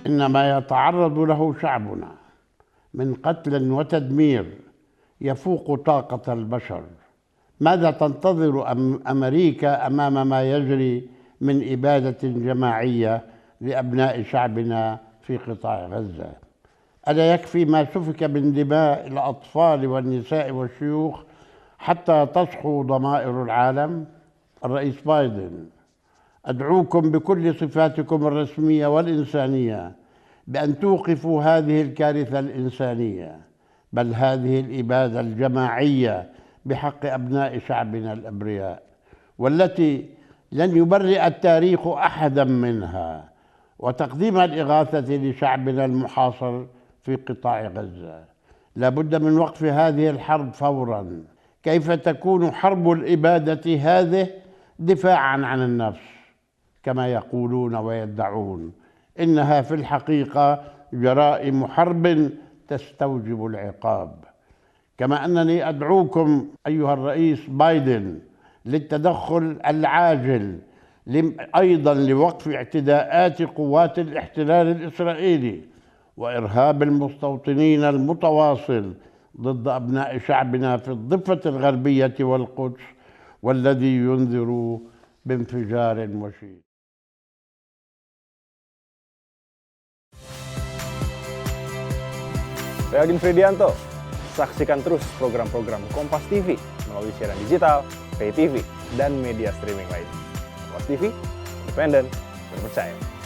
إن ما يتعرض له شعبنا من قتل وتدمير يفوق طاقة البشر. ماذا تنتظر أمريكا أمام ما يجري من إبادة جماعية لأبناء شعبنا في قطاع غزة؟ ألا يكفي ما سفك من دماء الأطفال والنساء والشيوخ حتى تصحو ضمائر العالم؟ الرئيس بايدن، أدعوكم بكل صفاتكم الرسمية والإنسانية بأن توقفوا هذه الكارثة الإنسانية، بل هذه الإبادة الجماعية بحق أبناء شعبنا الأبرياء، والتي لن يبرئ التاريخ أحدا منها، وتقديم الإغاثة لشعبنا المحاصر في قطاع غزة. لا بد من وقف هذه الحرب فورا. كيف تكون حرب الإبادة هذه دفاعا عن النفس كما يقولون ويدعون؟ إنها في الحقيقة جرائم حرب تستوجب العقاب. كما أنني أدعوكم أيها الرئيس بايدن للتدخل العاجل أيضا لوقف اعتداءات قوات الاحتلال الإسرائيلي وإرهاب المستوطنين المتواصل ضد أبناء شعبنا في الضفة الغربية والقدس، والذي ينذر بانفجار وشيك. Saya Odin Fridianto. Saksikan terus program-program Kompas TV melalui siaran digital, pay TV, dan media streaming lain. Kompas TV, independen, terpercaya.